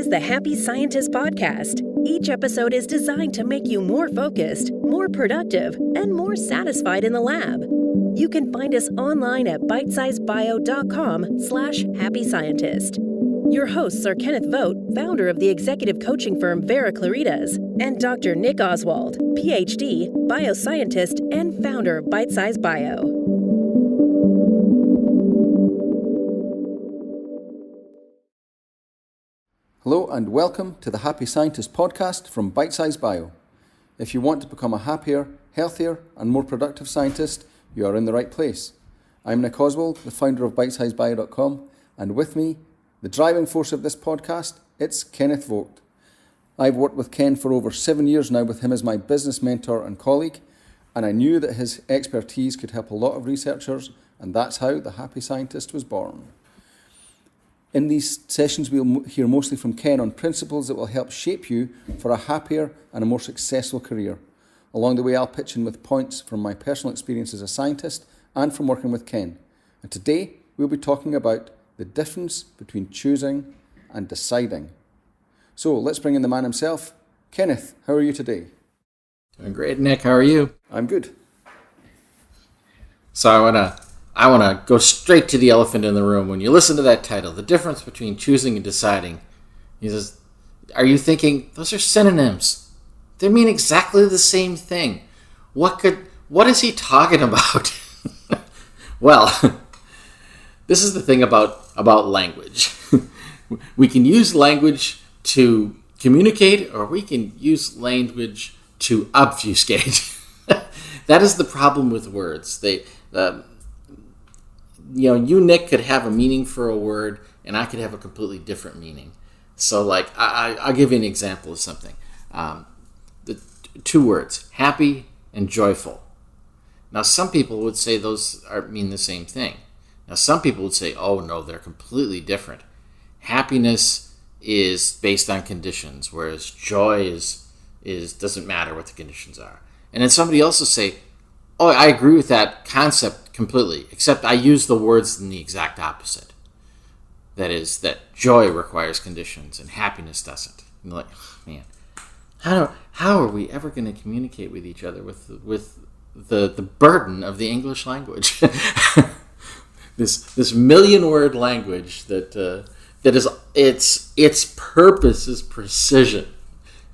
is the Happy Scientist Podcast. Each episode is designed to make you more focused, more productive, and more satisfied in the lab. You can find us online at bitesizebio.com/happy scientist. Your hosts are Kenneth Vogt, founder of the executive coaching firm Vera Claritas, and Dr. Nick Oswald, PhD, bioscientist, and founder of Bitesize Bio. Hello and welcome to the Happy Scientist podcast from Bitesize Bio. If you want to become a happier, healthier and more productive scientist, you are in the right place. I'm Nick Oswald, the founder of bitesizebio.com, and with me, the driving force of this podcast, it's Kenneth Vogt. I've worked with Ken for over 7 years now with him as my business mentor and colleague, and I knew that his expertise could help a lot of researchers, and that's how the Happy Scientist was born. In these sessions, we'll hear mostly from Ken on principles that will help shape you for a happier and a more successful career. Along the way, I'll pitch in with points from my personal experience as a scientist and from working with Ken. And today, we'll be talking about the difference between choosing and deciding. So let's bring in the man himself. Kenneth, how are you today? Doing great, Nick. How are you? I'm good. So I want to go straight to the elephant in the room. When you listen to that title, the difference between choosing and deciding, he says, are you thinking, those are synonyms? They mean exactly the same thing. What is he talking about? Well, this is the thing about language. We can use language to communicate, or we can use language to obfuscate. That is the problem with words. You, Nick, could have a meaning for a word, and I could have a completely different meaning. So, like, I'll give you an example of something. The two words, happy and joyful. Now, some people would say those mean the same thing. Now, some people would say, oh, no, they're completely different. Happiness is based on conditions, whereas joy is doesn't matter what the conditions are. And then somebody else will say, oh, I agree with that concept completely, except I use the words in the exact opposite. That is, that joy requires conditions and happiness doesn't. And you're like, oh, man, how are we ever going to communicate with each other with the burden of the English language? this million-word language that is its purpose is precision.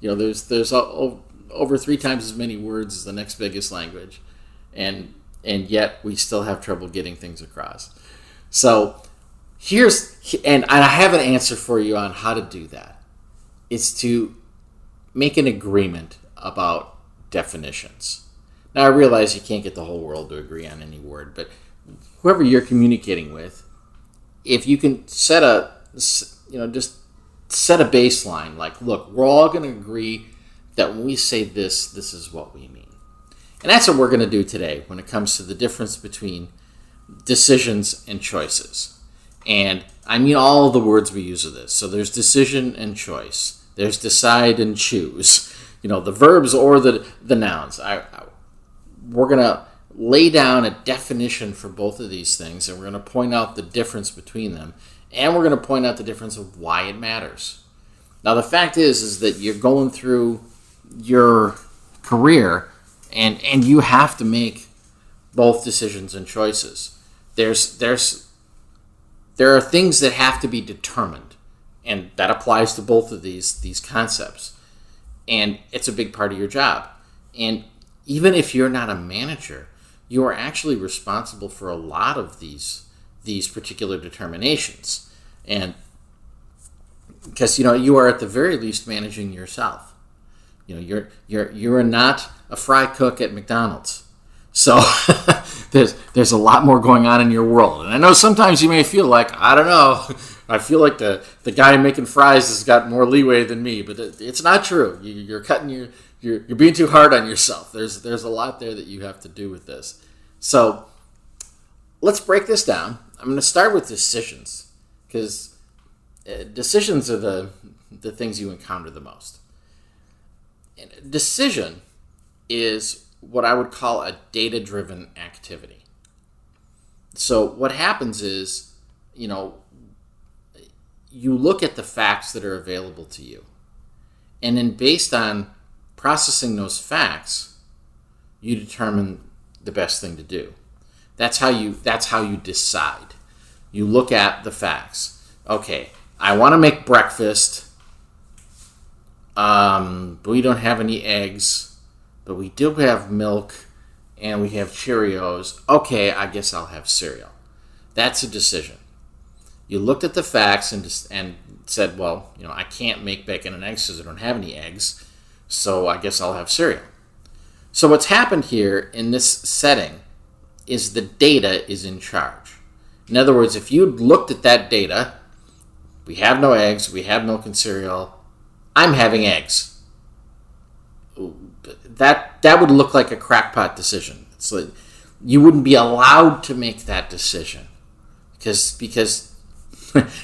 You know, there's over 3 times as many words as the next biggest language. And yet we still have trouble getting things across. So and I have an answer for you on how to do that. It's to make an agreement about definitions. Now I realize you can't get the whole world to agree on any word, but whoever you're communicating with, if you can set a baseline, like, look, we're all going to agree that when we say this is what we mean. And that's what we're going to do today when it comes to the difference between decisions and choices. And I mean all the words we use of this. So there's decision and choice. There's decide and choose. You know, the verbs or the nouns. We're going to lay down a definition for both of these things, and we're going to point out the difference between them. And we're going to point out the difference of why it matters. Now, the fact is that you're going through your career, and you have to make both decisions and choices. There are things that have to be determined, and that applies to both of these concepts. And it's a big part of your job. And even if you're not a manager, you are actually responsible for a lot of these particular determinations. And because you are at the very least managing yourself. You're not a fry cook at McDonald's. So there's a lot more going on in your world. And I know sometimes you may feel like, I don't know, I feel like the guy making fries has got more leeway than me, but it's not true. You're being too hard on yourself. There's a lot there that you have to do with this. So let's break this down. I'm going to start with decisions, because decisions are the things you encounter the most. And decision is what I would call a data-driven activity. So what happens is, you look at the facts that are available to you. And then based on processing those facts, you determine the best thing to do. That's how you decide. You look at the facts. Okay, I want to make breakfast. But we don't have any eggs, but we do have milk and we have Cheerios. Okay, I guess I'll have cereal. That's a decision. You looked at the facts and said, well, I can't make bacon and eggs because I don't have any eggs, so I guess I'll have cereal. So what's happened here in this setting is the data is in charge. In other words, if you looked at that data, we have no eggs, we have milk and cereal, I'm having eggs. That would look like a crackpot decision. It's like you wouldn't be allowed to make that decision because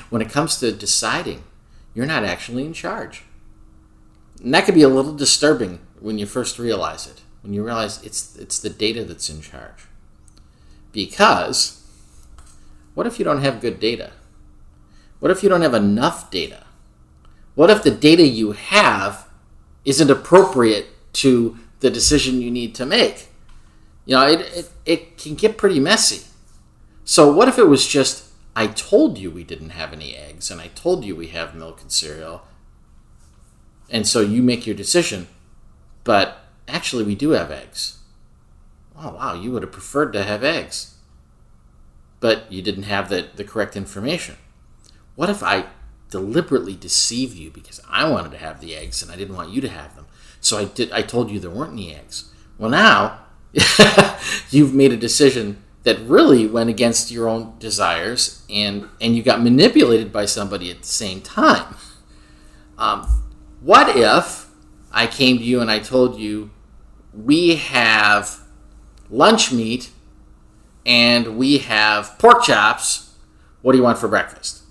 when it comes to deciding, you're not actually in charge. And that can be a little disturbing when you first realize it. When you realize it's the data that's in charge. Because what if you don't have good data? What if you don't have enough data? What if the data you have isn't appropriate to the decision you need to make? It can get pretty messy. So what if it was just, I told you we didn't have any eggs, and I told you we have milk and cereal, and so you make your decision, but actually we do have eggs. Oh, wow, you would have preferred to have eggs, but you didn't have the correct information. What if I deliberately deceived you because I wanted to have the eggs and I didn't want you to have them? So I told you there weren't any eggs. Well, now you've made a decision that really went against your own desires, and you got manipulated by somebody at the same time. What if I came to you and I told you we have lunch meat and we have pork chops, what do you want for breakfast?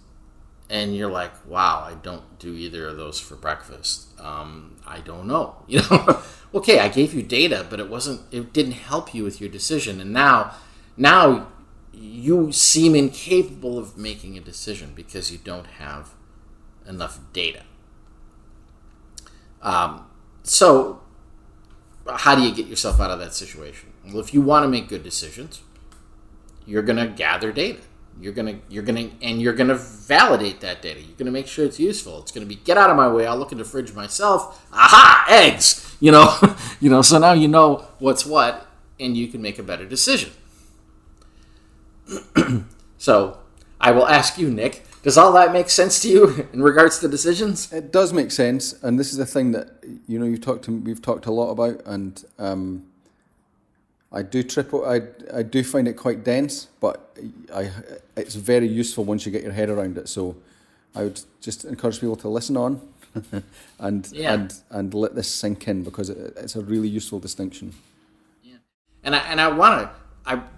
And you're like, wow, I don't do either of those for breakfast. I don't know. Okay, I gave you data, but it didn't help you with your decision. And now you seem incapable of making a decision because you don't have enough data. So how do you get yourself out of that situation? Well, if you want to make good decisions, you're going to gather data. You're gonna validate that data. You're gonna make sure it's useful. It's gonna be, get out of my way. I'll look in the fridge myself. Aha, eggs. So now you know what's what, and you can make a better decision. So I will ask you, Nick, does all that make sense to you in regards to decisions? It does make sense, and this is a thing that we've talked a lot about, and I do find it quite dense, but it's very useful once you get your head around it. So I would just encourage people to listen on and let this sink in, because it's a really useful distinction. Yeah, and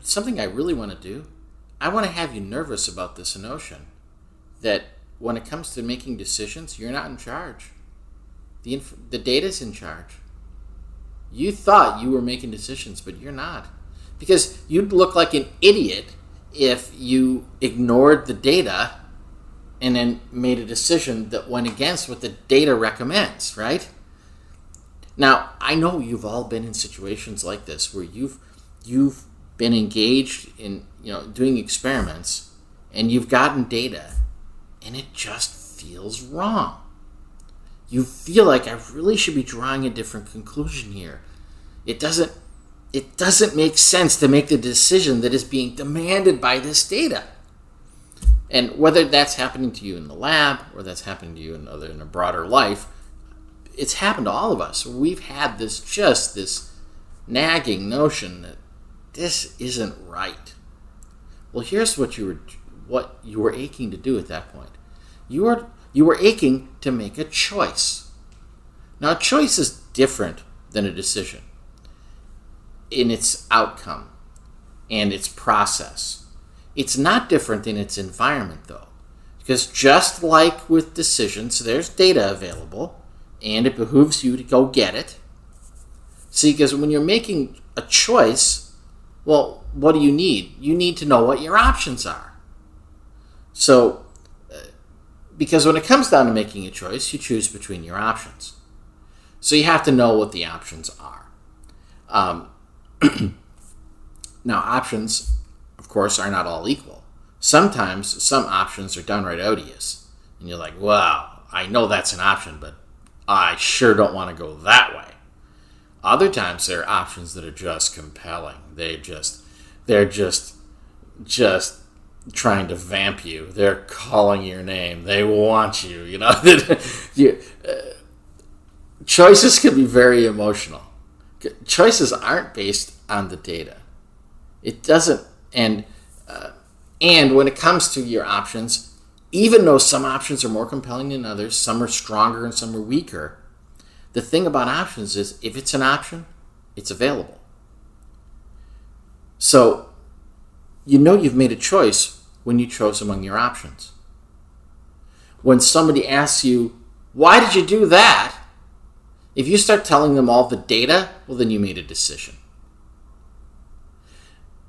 something I really want to do. I want to have you nervous about this notion that when it comes to making decisions, you're not in charge. The data's in charge. You thought you were making decisions, but you're not. Because you'd look like an idiot if you ignored the data and then made a decision that went against what the data recommends, right? Now, I know you've all been in situations like this where you've been engaged in doing experiments, and you've gotten data and it just feels wrong. You feel like I really should be drawing a different conclusion here. It doesn't make sense to make the decision that is being demanded by this data. And whether that's happening to you in the lab or that's happening to you in a broader life, it's happened to all of us. We've had this nagging notion that this isn't right. Well, here's what you were aching to do at that point. You were aching to make a choice. Now, a choice is different than a decision in its outcome and its process. It's not different in its environment, though, because just like with decisions, there's data available, and it behooves you to go get it. See, because when you're making a choice, well, what do you need? You need to know what your options are. So Because when it comes down to making a choice, you choose between your options. So you have to know what the options are. Now, options, of course, are not all equal. Sometimes some options are downright odious. And you're like, wow, I know that's an option, but I sure don't want to go that way. Other times there are options that are just compelling. They're just trying to vamp you. They're calling your name. They want you. Choices can be very emotional. Choices aren't based on the data. It doesn't, and when it comes to your options, even though some options are more compelling than others, some are stronger and some are weaker, the thing about options is if it's an option, it's available. So you've made a choice when you chose among your options. When somebody asks you, why did you do that? If you start telling them all the data, well, then you made a decision.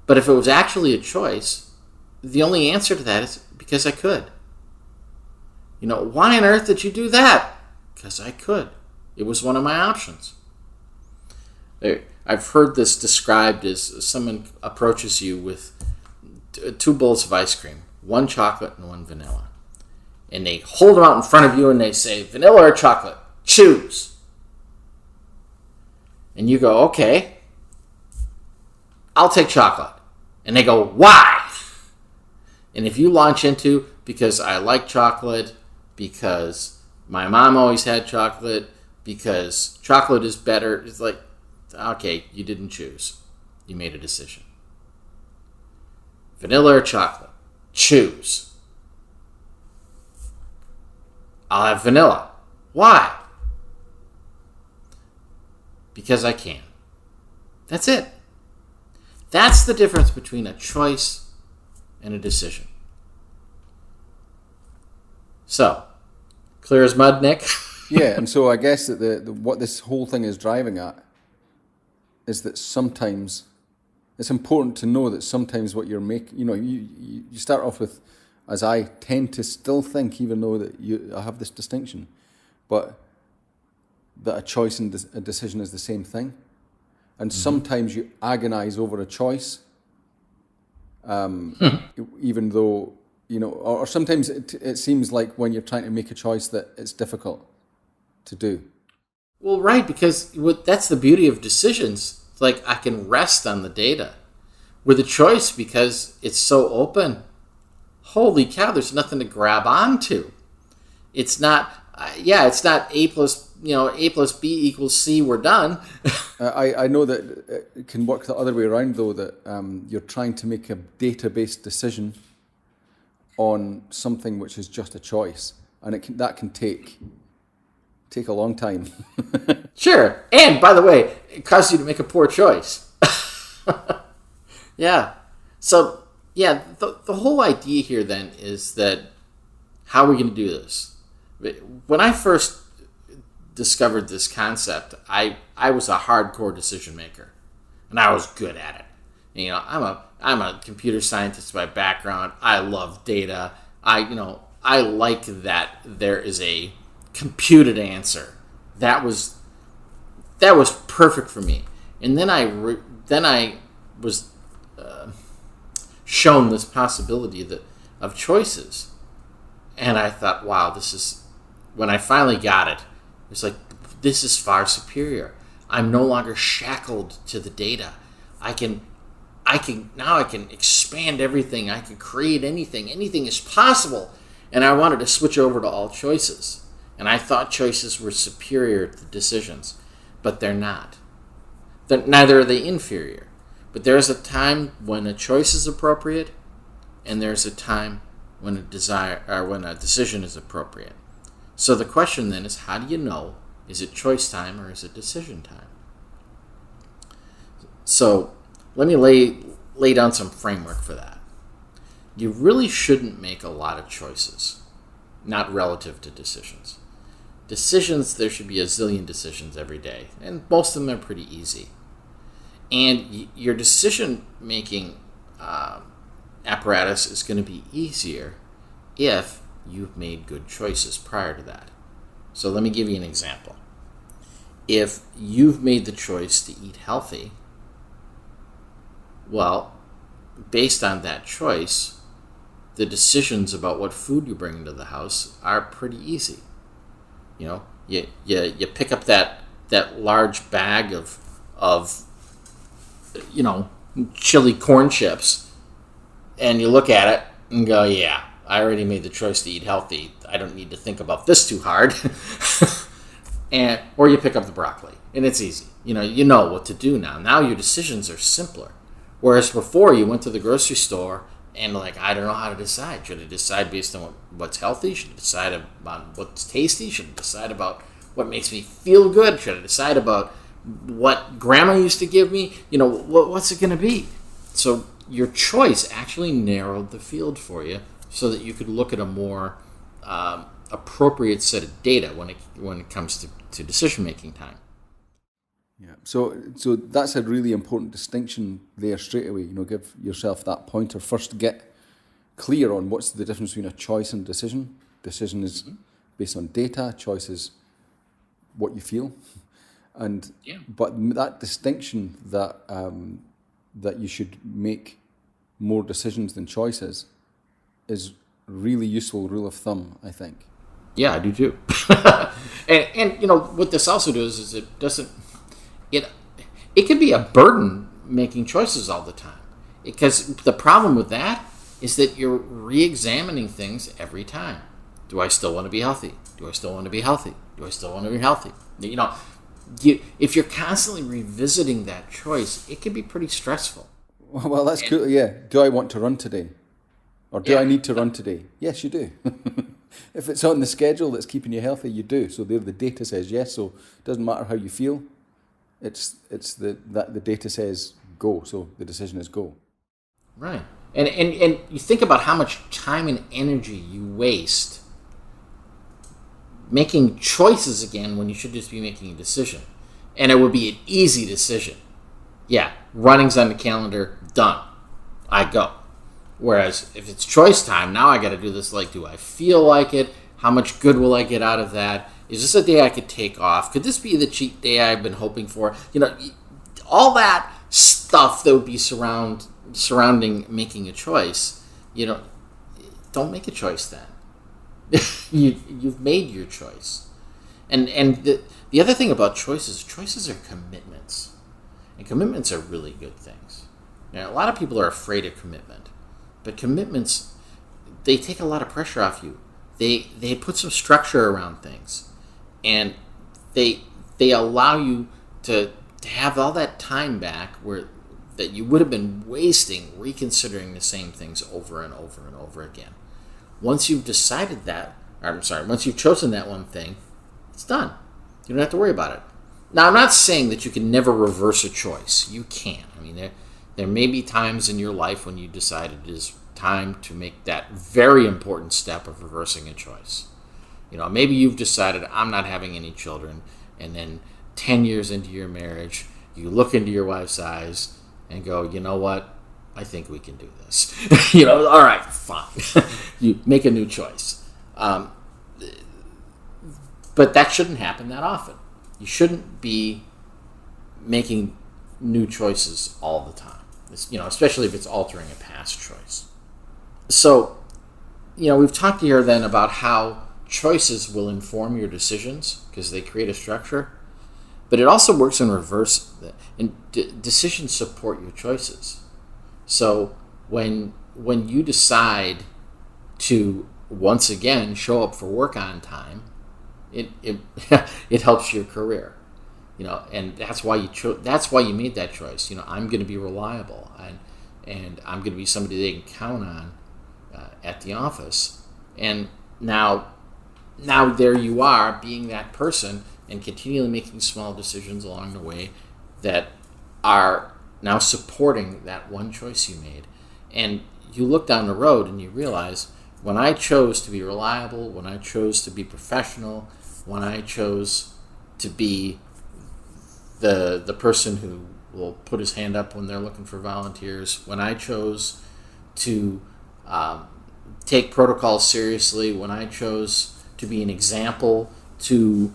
But if it was actually a choice, the only answer to that is because I could. Why on earth did you do that? Because I could. It was one of my options. I've heard this described as someone approaches you with 2 bowls of ice cream, 1 chocolate and 1 vanilla. And they hold them out in front of you and they say, vanilla or chocolate, choose. And you go, okay, I'll take chocolate. And they go, why? And if you launch into, because I like chocolate, because my mom always had chocolate, because chocolate is better, it's like, okay, you didn't choose. You made a decision. Vanilla or chocolate? Choose. I'll have vanilla. Why? Because I can. That's it. That's the difference between a choice and a decision. So, clear as mud, Nick? Yeah, and so I guess that what this whole thing is driving at is that sometimes it's important to know that sometimes what you're making, you start off with, as I tend to still think, even though that I have this distinction, but that a choice and a decision is the same thing. And sometimes you agonize over a choice, even though, or sometimes it seems like when you're trying to make a choice that it's difficult to do. Well, right, because that's the beauty of decisions. It's like I can rest on the data. With a choice, because it's so open, holy cow, there's nothing to grab onto. It's not, it's not A plus B equals C, we're done. I know that it can work the other way around, though, that you're trying to make a data-based decision on something which is just a choice, and that can take a long time. Sure, and by the way, it causes you to make a poor choice. Yeah. So, the whole idea here then is that how are we going to do this? When I first discovered this concept, I was a hardcore decision maker, and I was good at it. I'm a computer scientist by background. I love data. I like that there is a computed answer. That was perfect for me. And then I was shown this possibility of choices, and I thought, wow, when I finally got it, it's like, this is far superior. I'm no longer shackled to the data. I can expand everything. I can create anything. Anything is possible. And I wanted to switch over to all choices. And I thought choices were superior to decisions, but they're not. Neither are they inferior. But there's a time when a choice is appropriate, and there's a time when when a decision is appropriate. So the question then is, how do you know, is it choice time or is it decision time? So let me lay down some framework for that. You really shouldn't make a lot of choices, not relative to decisions. Decisions, there should be a zillion decisions every day, and most of them are pretty easy. And your decision-making apparatus is going to be easier if you've made good choices prior to that. So let me give you an example. If you've made the choice to eat healthy, well, based on that choice, the decisions about what food you bring into the house are pretty easy. You pick up that large bag of chili corn chips, and you look at it and go, yeah, I already made the choice to eat healthy. I don't need to think about this too hard. Or you pick up the broccoli, and it's easy. You know what to do now. Now your decisions are simpler. Whereas before, you went to the grocery store and I don't know how to decide. Should I decide based on what's healthy? Should I decide about what's tasty? Should I decide about what makes me feel good? Should I decide about what grandma used to give me? What's it going to be? So your choice actually narrowed the field for you so that you could look at a more appropriate set of data when it comes to decision-making time. Yeah. So that's a really important distinction there straight away. Give yourself that pointer. First, get clear on what's the difference between a choice and decision. Decision is based on data. Choice is what you feel. And but that distinction that you should make more decisions than choices is really useful rule of thumb, I think. Yeah, I do too. and what this also does is it can be a burden making choices all the time, because the problem with that is that you're re-examining things every time. Do I still want to be healthy? Do I still want to be healthy? Do I still want to be healthy? If you're constantly revisiting that choice, it can be pretty stressful. Well, that's cool. Yeah. Do I want to run today? Or do I need to run today? Yes, you do. If it's on the schedule that's keeping you healthy, you do. So there the data says yes. So it doesn't matter how you feel. It's the data says go. So the decision is go. Right. And you think about how much time and energy you waste making choices again when you should just be making a decision. And it would be an easy decision. Yeah, running's on the calendar, done. I go. Whereas if it's choice time, now I got to do this. Do I feel like it? How much good will I get out of that? Is this a day I could take off? Could this be the cheat day I've been hoping for? All that stuff that would be surrounding making a choice. Don't make a choice then. You've made your choice. And the other thing about choices are commitments. And commitments are really good things. Now, a lot of people are afraid of commitment. But commitments, they take a lot of pressure off you. They put some structure around things. And they allow you to have all that time back that you would have been wasting reconsidering the same things over and over and over again. Once you've decided once you've chosen that one thing, it's done. You don't have to worry about it. Now, I'm not saying that you can never reverse a choice. You can. There may be times in your life when you decide it is time to make that very important step of reversing a choice. Maybe you've decided I'm not having any children, and then 10 years into your marriage, you look into your wife's eyes and go, you know what? I think we can do this. All right, fine. You make a new choice. But that shouldn't happen that often. You shouldn't be making new choices all the time, especially if it's altering a past choice. So, we've talked here then about how choices will inform your decisions because they create a structure, but it also works in reverse. And decisions support your choices. So when you decide to once again show up for work on time, it helps your career. And that's why you made that choice. I'm going to be reliable, and I'm going to be somebody they can count on at the office. And now there you are, being that person and continually making small decisions along the way that are now supporting that one choice you made. And you look down the road and you realize, when I chose to be reliable, when I chose to be professional, when I chose to be the person who will put his hand up when they're looking for volunteers, when I chose to take protocols seriously, when I chose to be an example to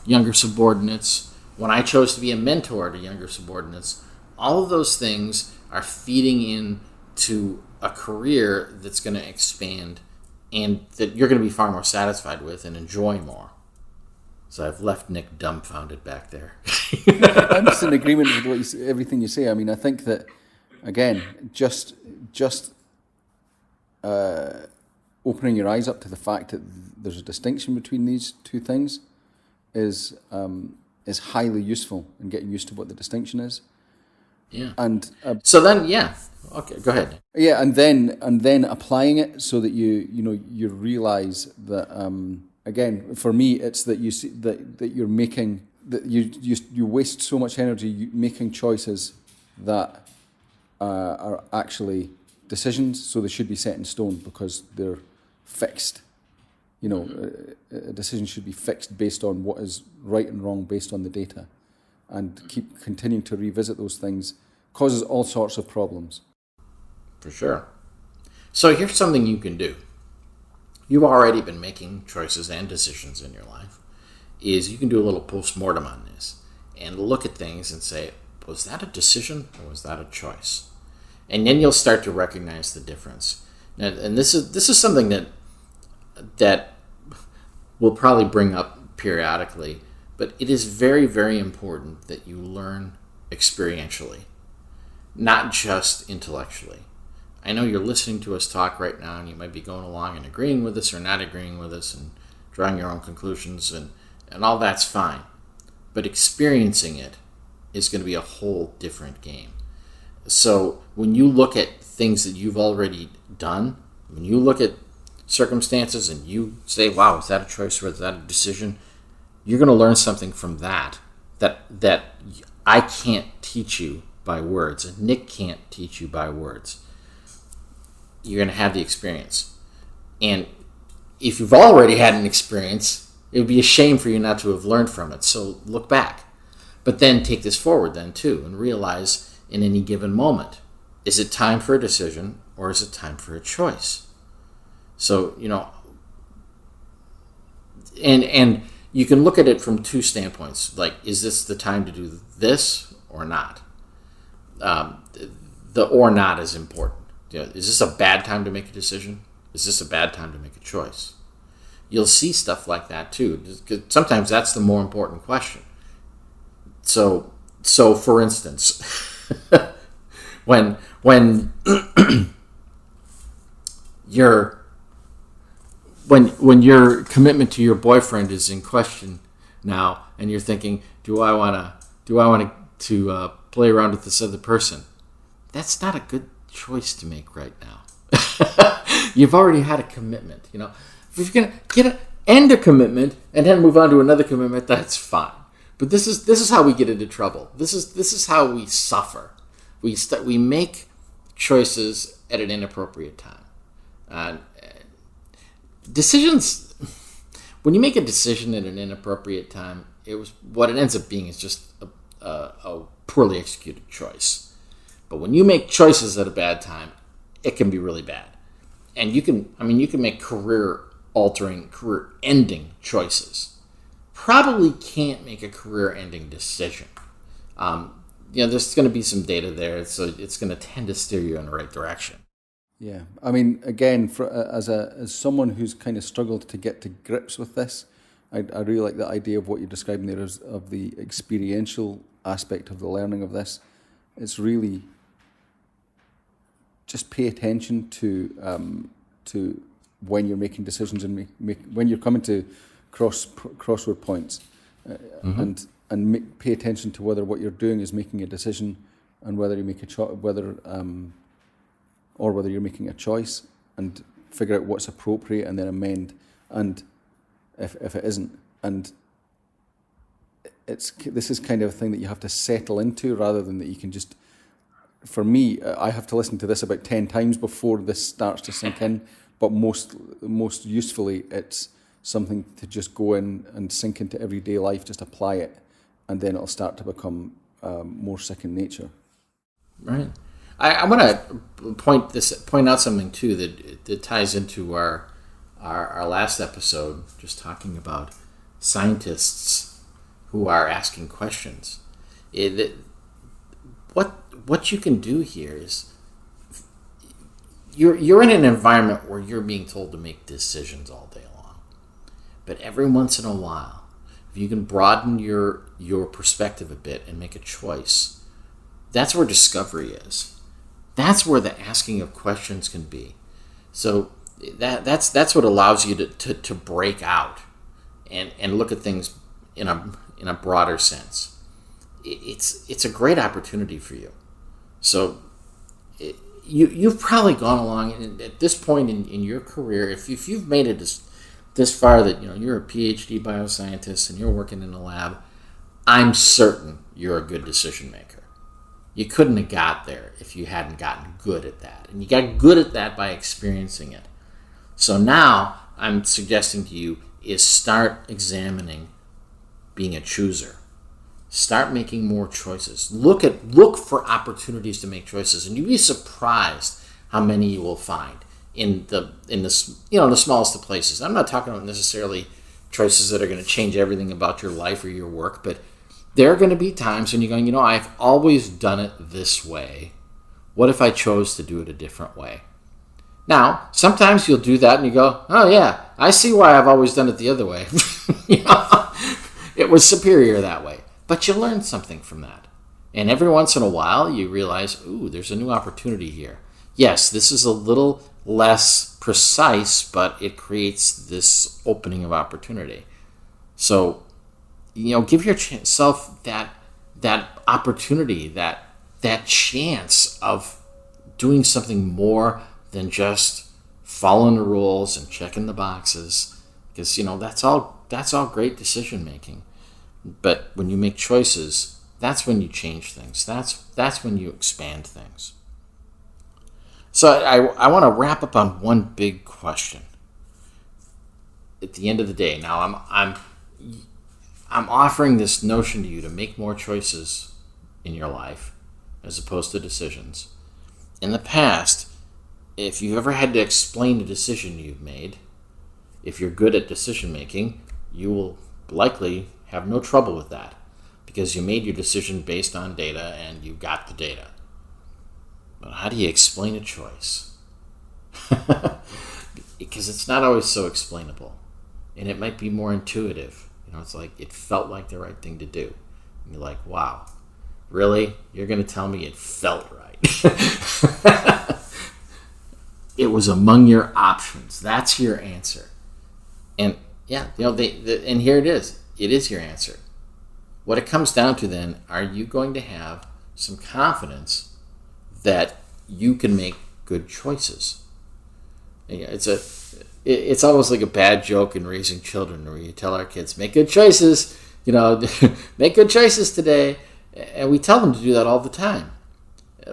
younger subordinates, when I chose to be a mentor to younger subordinates, all of those things are feeding into a career that's going to expand and that you're going to be far more satisfied with and enjoy more. So I've left Nick dumbfounded back there. I'm just in agreement with everything you say. I mean, I think that, again, just opening your eyes up to the fact that there's a distinction between these two things is highly useful in getting used to what the distinction is. Yeah. And so then, yeah. Okay, go ahead. Yeah, and then applying it so that you realize that again, for me, it's that you see that you're making that you waste so much energy making choices that are actually decisions, so they should be set in stone because they're fixed. A decision should be fixed based on what is right and wrong based on the data, and keep continuing to revisit those things causes all sorts of problems. For sure. So here's something you can do. You've already been making choices and decisions in your life. Is you can do a little post-mortem on this and look at things and say, was that a decision or was that a choice? And then you'll start to recognize the difference. Now, and this is something that we'll probably bring up periodically, but it is very, very important that you learn experientially, not just intellectually. I know you're listening to us talk right now, and you might be going along and agreeing with us or not agreeing with us and drawing your own conclusions, and all that's fine. But experiencing it is going to be a whole different game. So when you look at things that you've already done, when you look at circumstances and you say, wow, is that a choice or is that a decision? You're going to learn something from that I can't teach you by words, and Nick can't teach you by words. You're going to have the experience. And if you've already had an experience, it would be a shame for you not to have learned from it. So look back. But then take this forward then too and realize in any given moment, is it time for a decision or is it time for a choice? So, and you can look at it from two standpoints. Like, is this the time to do this or not? The or not is important. Is this a bad time to make a decision? Is this a bad time to make a choice? You'll see stuff like that too, because sometimes that's the more important question. So for instance, when your commitment to your boyfriend is in question now, and you're thinking, do I want to play around with this other person? That's not a good choice to make right now. You've already had a commitment. If you're gonna end a commitment and then move on to another commitment, that's fine. But this is how we get into trouble. This is how we suffer. We make choices at an inappropriate time. Decisions. When you make a decision at an inappropriate time, what it ends up being is just a poorly executed choice. But when you make choices at a bad time, it can be really bad. And you can make career-altering, career-ending choices. Probably can't make a career-ending decision. There's going to be some data there, so it's going to tend to steer you in the right direction. Yeah, I mean, again, as someone who's kind of struggled to get to grips with this, I really like the idea of what you're describing there of the experiential aspect of the learning of this. It's really just pay attention to when you're making decisions and when you're coming to crossroad points, and pay attention to whether what you're doing is making a decision and whether you make whether you're making a choice, and figure out what's appropriate and then amend, and if it isn't. And this is kind of a thing that you have to settle into rather than that you can just. For me, I have to listen to this about 10 times before this starts to sink in, but most usefully, it's something to just go in and sink into everyday life, just apply it, and then it'll start to become more second nature. Right. I want to point out something too that ties into our last episode, just talking about scientists who are asking questions. What you can do here is you're in an environment where you're being told to make decisions all day long, but every once in a while, if you can broaden your perspective a bit and make a choice, that's where discovery is. That's where the asking of questions can be. So that's what allows you to break out and look at things in a broader sense. It's a great opportunity for you. So you've probably gone along, and at this point in your career, if you've made it this far, that you're a PhD bioscientist and you're working in a lab, I'm certain you're a good decision maker. You couldn't have got there if you hadn't gotten good at that. And you got good at that by experiencing it. So now I'm suggesting to you is start examining being a chooser. Start making more choices. Look for opportunities to make choices, and you'd be surprised how many you will find in the smallest of places. I'm not talking about necessarily choices that are going to change everything about your life or your work, but there are going to be times when you're going, I've always done it this way. What if I chose to do it a different way? Now, sometimes you'll do that and you go, oh yeah, I see why I've always done it the other way. It was superior that way. But you learn something from that. And every once in a while you realize, ooh, there's a new opportunity here. Yes, this is a little less precise, but it creates this opening of opportunity. So, give yourself that opportunity, that chance of doing something more than just following the rules and checking the boxes, because that's all great decision making. But when you make choices, that's when you change things. That's when you expand things. So I want to wrap up on one big question. At the end of the day, now I'm offering this notion to you to make more choices in your life as opposed to decisions. In the past, if you've ever had to explain a decision you've made, if you're good at decision making, you will likely have no trouble with that because you made your decision based on data and you got the data. But how do you explain a choice? Because it's not always so explainable, and it might be more intuitive. It's like it felt like the right thing to do. And you're like, wow, really? You're going to tell me it felt right? It was among your options. That's your answer. And yeah, and here it is. It is your answer. What it comes down to then, are you going to have some confidence that you can make good choices? It's almost like a bad joke in raising children where you tell our kids, make good choices, make good choices today. And we tell them to do that all the time.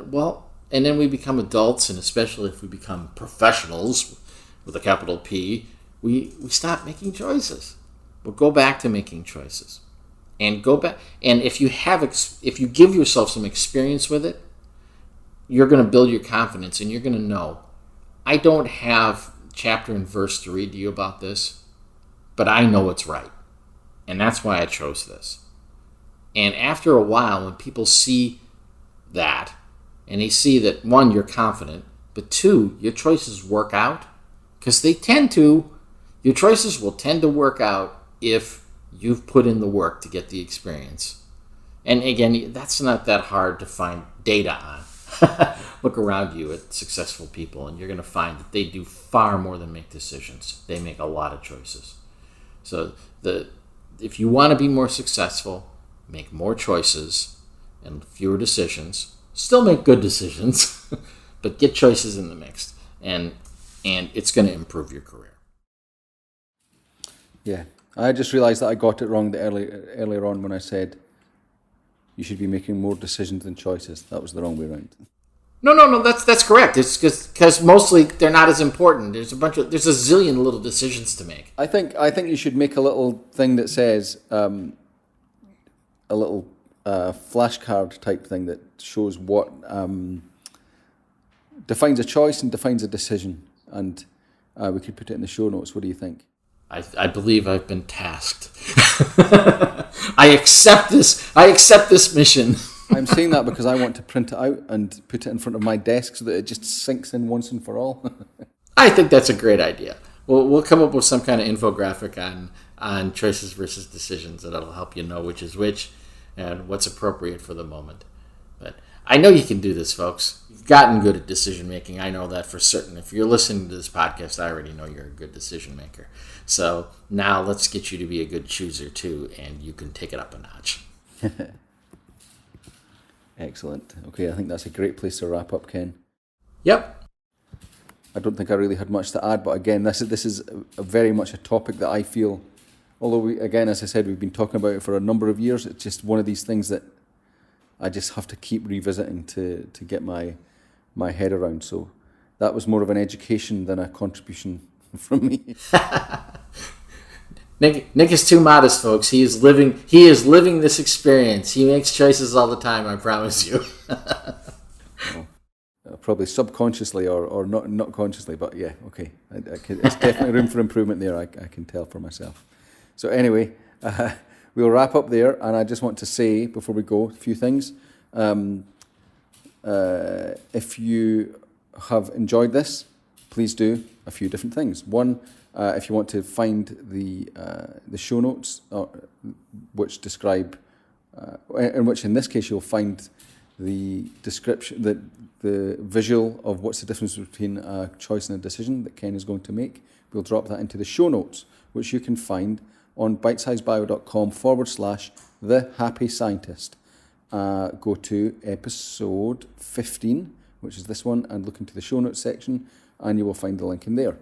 Well, and then we become adults, and especially if we become professionals with a capital P, we stop making choices. We'll go back to making choices. And go back. And if you give yourself some experience with it, you're going to build your confidence, and you're going to know, I don't have chapter and verse to read to you about this, but I know it's right. And that's why I chose this. And after a while, when people see that, and they see that, one, you're confident, but two, your choices work out, because they tend to, your choices will tend to work out if you've put in the work to get the experience. And again, that's not that hard to find data on. Look around you at successful people, and you're going to find that they do far more than make decisions. They make a lot of choices. So if you want to be more successful, make more choices and fewer decisions. Still make good decisions, but get choices in the mix, and it's going to improve your career. Yeah, I just realised that I got it wrong earlier on when I said you should be making more decisions than choices. That was the wrong way around. No, that's correct. It's because mostly they're not as important. There's a zillion little decisions to make. I think you should make a little thing that says a little flashcard type thing that shows what defines a choice and defines a decision. And we could put it in the show notes. What do you think? I believe I've been tasked. I accept this mission. I'm saying that because I want to print it out and put it in front of my desk so that it just sinks in once and for all. I think that's a great idea. We'll come up with some kind of infographic on choices versus decisions that'll help you know which is which and what's appropriate for the moment. But I know you can do this, folks. You've gotten good at decision making. I know that for certain. If you're listening to this podcast, I already know you're a good decision maker. So now let's get you to be a good chooser too, and you can take it up a notch. Excellent. Okay, I think that's a great place to wrap up, Ken. Yep. I don't think I really had much to add, but again, this is very much a topic that I feel, although again, as I said, we've been talking about it for a number of years, it's just one of these things that I just have to keep revisiting to get my head around. So that was more of an education than a contribution from me. Nick is too modest, folks. He is living this experience. He makes choices all the time, I promise you. Well, probably subconsciously or not consciously, but yeah, okay. It's definitely room for improvement there, I can tell for myself. So anyway, we'll wrap up there, and I just want to say, before we go, a few things. If you have enjoyed this, please do a few different things. One, if you want to find the show notes, which describe, in which in this case you'll find the description, the visual of what's the difference between a choice and a decision that Ken is going to make. We'll drop that into the show notes, which you can find on bitesizebio.com/The Happy Scientist. Go to episode 15, which is this one, and look into the show notes section, and you will find the link in there.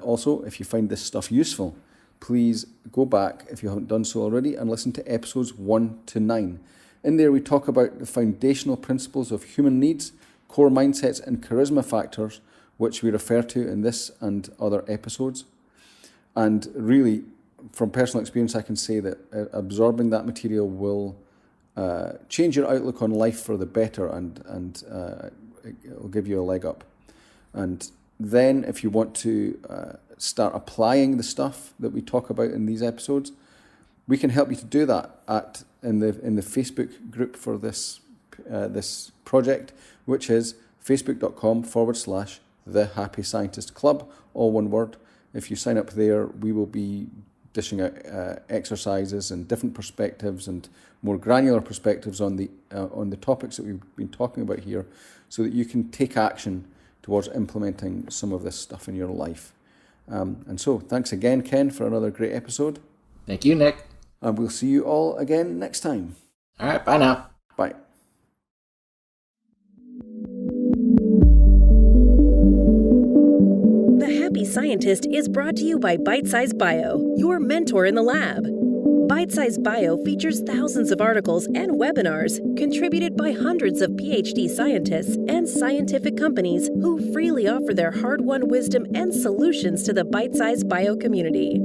Also, if you find this stuff useful, please go back, if you haven't done so already, and listen to episodes 1 to 9. In there, we talk about the foundational principles of human needs, core mindsets, and charisma factors, which we refer to in this and other episodes. And really, from personal experience, I can say that absorbing that material will change your outlook on life for the better, and it will give you a leg up. And then, if you want to start applying the stuff that we talk about in these episodes, we can help you to do that in the Facebook group for this project, which is facebook.com/The Happy Scientist Club, all one word. If you sign up there, we will be dishing out exercises and different perspectives and more granular perspectives on the topics that we've been talking about here, so that you can take action towards implementing some of this stuff in your life. And so, thanks again, Ken, for another great episode. Thank you, Nick. And we'll see you all again next time. All right, bye now. Bye. The Happy Scientist is brought to you by Bitesize Bio, your mentor in the lab. Bitesize Bio features thousands of articles and webinars contributed by hundreds of PhD scientists and scientific companies who freely offer their hard-won wisdom and solutions to the Bitesize Bio community.